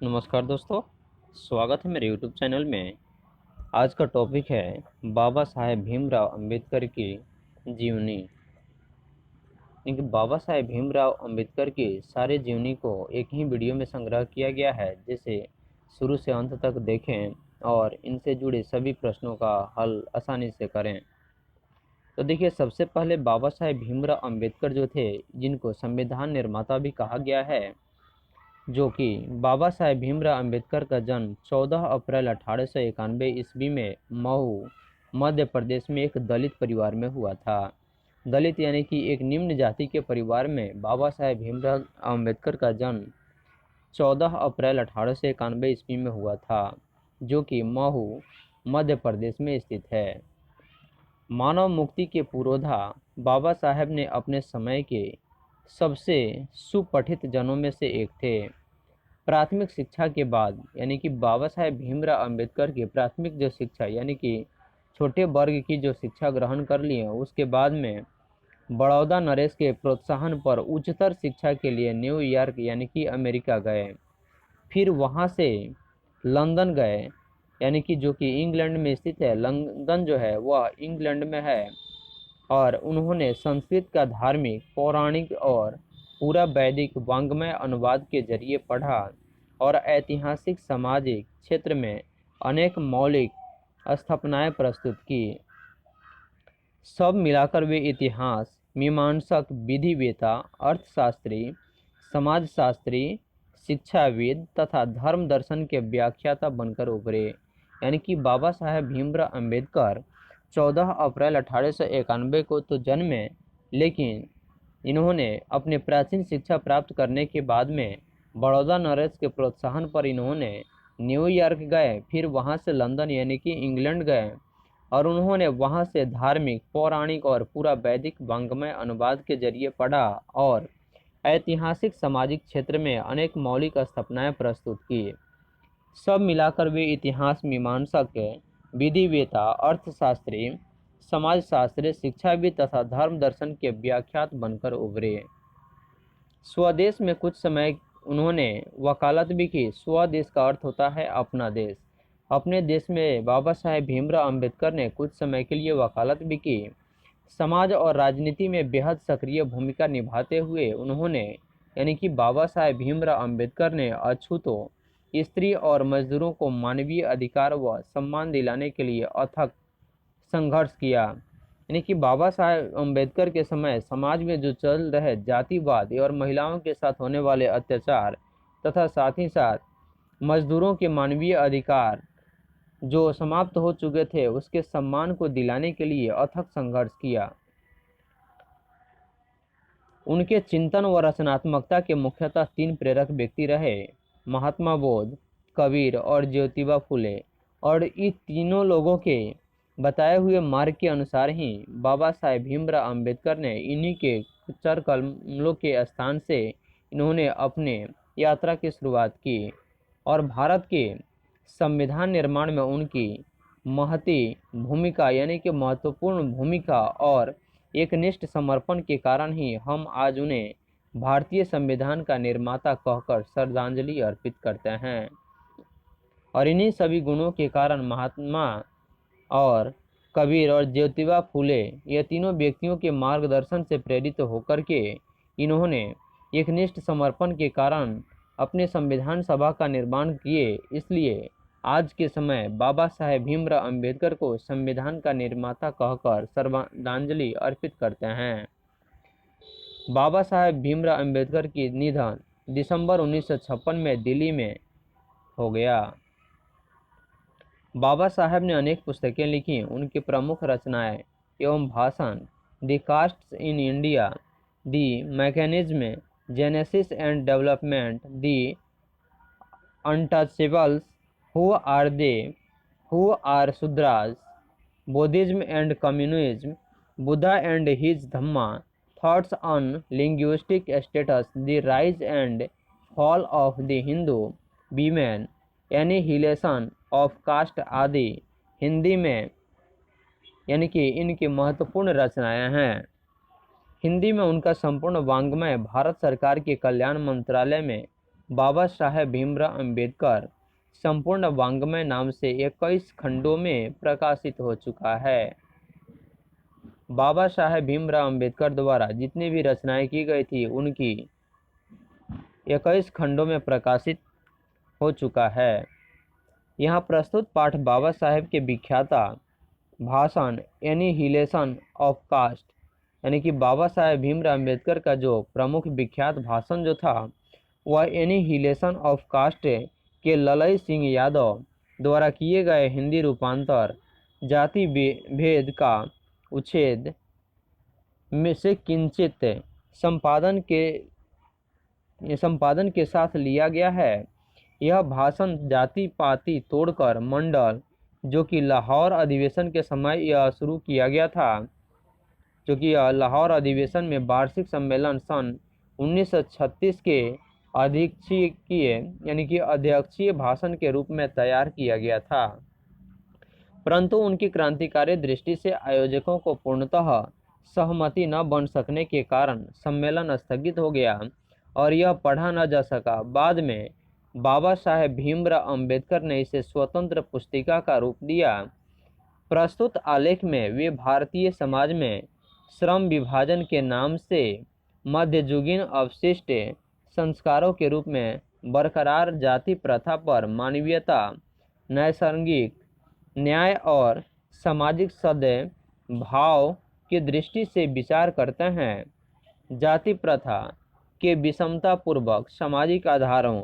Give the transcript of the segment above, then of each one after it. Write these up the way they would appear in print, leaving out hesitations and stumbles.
नमस्कार दोस्तों, स्वागत है मेरे यूट्यूब चैनल में। आज का टॉपिक है बाबा साहेब भीमराव अंबेडकर की जीवनी। क्योंकि बाबा साहेब भीमराव अंबेडकर की सारे जीवनी को एक ही वीडियो में संग्रह किया गया है, जिसे शुरू से अंत तक देखें और इनसे जुड़े सभी प्रश्नों का हल आसानी से करें। तो देखिए, सबसे पहले बाबा साहेब भीमराव अंबेडकर जो थे, जिनको संविधान निर्माता भी कहा गया है, जो कि बाबा साहेब भीमराव अंबेडकर का जन्म 14 अप्रैल 1891 ईस्वी में मऊ, मध्य प्रदेश में एक दलित परिवार में हुआ था। दलित यानी कि एक निम्न जाति के परिवार में बाबा साहेब भीमराव अंबेडकर का जन्म 14 अप्रैल 1891 ईस्वी में हुआ था, जो कि महू, मध्य प्रदेश में स्थित है। मानव मुक्ति के पुरोधा बाबा साहेब ने अपने समय के सबसे सुपठित जनों में से एक थे। प्राथमिक शिक्षा के बाद यानी कि बाबा साहेब भीमराव अंबेडकर की प्राथमिक जो शिक्षा यानी कि छोटे वर्ग की जो शिक्षा ग्रहण कर लिए, उसके बाद में बड़ौदा नरेश के प्रोत्साहन पर उच्चतर शिक्षा के लिए न्यूयॉर्क यानी कि अमेरिका गए। फिर वहाँ से लंदन गए, यानी कि जो कि इंग्लैंड में स्थित है। लंदन जो है वह इंग्लैंड में है। और उन्होंने संस्कृत का धार्मिक, पौराणिक और पूरा वैदिक वाङ्मय अनुवाद के जरिए पढ़ा और ऐतिहासिक, सामाजिक क्षेत्र में अनेक मौलिक स्थापनाएं प्रस्तुत की। सब मिलाकर वे इतिहास, मीमांसक, विधिवेता, अर्थशास्त्री, समाजशास्त्री, शिक्षाविद तथा धर्म दर्शन के व्याख्याता बनकर उभरे। यानी कि बाबा साहेब भीमराव अंबेडकर 14 अप्रैल 1891 को तो जन्मे, लेकिन इन्होंने अपने प्राचीन शिक्षा प्राप्त करने के बाद में बड़ौदा नरेश के प्रोत्साहन पर इन्होंने न्यूयॉर्क गए, फिर वहां से लंदन यानी कि इंग्लैंड गए और उन्होंने वहां से धार्मिक, पौराणिक और पूरा वैदिक वाङ्मय अनुवाद के जरिए पढ़ा और ऐतिहासिक, सामाजिक क्षेत्र में अनेक मौलिक स्थापनाएं प्रस्तुत की। सब मिलाकर वे इतिहास, मीमांसक, विधिवेता, अर्थशास्त्री, समाजशास्त्री, शिक्षाविद तथा धर्म दर्शन के व्याख्यात बनकर उभरे। स्वदेश में कुछ समय उन्होंने वकालत भी की। स्वदेश का अर्थ होता है अपना देश। अपने देश में बाबा साहेब भीमराव अंबेडकर ने कुछ समय के लिए वकालत भी की। समाज और राजनीति में बेहद सक्रिय भूमिका निभाते हुए उन्होंने यानी कि बाबा साहेब भीमराव अंबेडकर ने अछूतों, स्त्री और मजदूरों को मानवीय अधिकार व सम्मान दिलाने के लिए अथक संघर्ष किया। यानी कि बाबा साहेब अम्बेडकर के समय समाज में जो चल रहे जातिवाद और महिलाओं के साथ होने वाले अत्याचार तथा साथ ही साथ मजदूरों के मानवीय अधिकार जो समाप्त हो चुके थे, उसके सम्मान को दिलाने के लिए अथक संघर्ष किया। उनके चिंतन व रचनात्मकता के मुख्यतः तीन प्रेरक व्यक्ति रहे: महात्मा बोध, कबीर और ज्योतिबा फुले। और इन तीनों लोगों के बताए हुए मार्ग के अनुसार ही बाबा साहेब भीमराव अंबेडकर ने इन्हीं के चर कमलों के स्थान से इन्होंने अपने यात्रा की शुरुआत की और भारत के संविधान निर्माण में उनकी महती भूमिका यानी कि महत्वपूर्ण भूमिका और एकनिष्ठ समर्पण के कारण ही हम आज उन्हें भारतीय संविधान का निर्माता कहकर श्रद्धांजलि अर्पित करते हैं। और इन्हीं सभी गुणों के कारण महात्मा और कबीर और ज्योतिबा फुले, ये तीनों व्यक्तियों के मार्गदर्शन से प्रेरित होकर के इन्होंने एकनिष्ठ समर्पण के कारण अपने संविधान सभा का निर्माण किए। इसलिए आज के समय बाबा साहेब भीमराव अंबेडकर को संविधान का निर्माता कहकर श्रद्धांजलि अर्पित करते हैं। बाबा साहेब भीमराव अंबेडकर की निधन दिसंबर 1956 में दिल्ली में हो गया। बाबा साहेब ने अनेक पुस्तकें लिखी। उनकी प्रमुख रचनाएं एवं भाषण the castes in India, the mechanism, genesis and development, the untouchables, who are they, who are Shudras, Buddhism and communism, Buddha and his Dhamma, thoughts on linguistic states, the rise and fall of the Hindu women, annihilation of caste आदि हिंदी में यानी कि इनकी महत्वपूर्ण रचनाएं हैं। हिंदी में उनका संपूर्ण वाङ्मय भारत सरकार के कल्याण मंत्रालय में बाबा साहेब भीमराव अंबेडकर संपूर्ण वाङ्मय नाम से 21 खंडों में प्रकाशित हो चुका है। बाबा साहेब भीमराव अंबेडकर द्वारा जितनी भी रचनाएं की गई थी उनकी 21 खंडों में प्रकाशित हो चुका है। यहाँ प्रस्तुत पाठ बाबा साहेब के विख्याता भाषण एनिहिलेशन ऑफ कास्ट यानी कि बाबा साहेब भीमराव अंबेडकर का जो प्रमुख विख्यात भाषण जो था वह एनिहिलेशन ऑफ कास्ट के ललई सिंह यादव द्वारा किए गए हिंदी रूपांतर जाति भेद का उच्छेद में से किंचित संपादन के साथ लिया गया है। यह भाषण जाति पाति तोड़कर मंडल जो कि लाहौर अधिवेशन के समय यह शुरू किया गया था, जो कि लाहौर अधिवेशन में वार्षिक सम्मेलन सन 1936 के अध्यक्षीय भाषण के रूप में तैयार किया गया था, परंतु उनकी क्रांतिकारी दृष्टि से आयोजकों को पूर्णतः सहमति न बन सकने के कारण सम्मेलन स्थगित हो गया और यह पढ़ा न जा सका। बाद में बाबा साहेब भीमराव अंबेडकर ने इसे स्वतंत्र पुस्तिका का रूप दिया। प्रस्तुत आलेख में वे भारतीय समाज में श्रम विभाजन के नाम से मध्ययुगीन अवशिष्ट संस्कारों के रूप में बरकरार जाति प्रथा पर मानवीयता, नैसर्गिक न्याय और सामाजिक सद्भाव की दृष्टि से विचार करते हैं। जाति प्रथा के विषमतापूर्वक सामाजिक आधारों,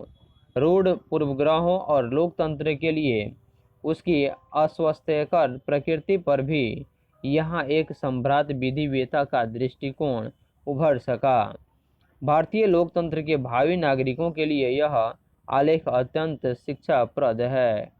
रूढ़ पूर्वग्रहों और लोकतंत्र के लिए उसकी अस्वास्थ्यकर प्रकृति पर भी यहाँ एक संभ्रात विधिवेता का दृष्टिकोण उभर सका। भारतीय लोकतंत्र के भावी नागरिकों के लिए यह आलेख अत्यंत शिक्षाप्रद है।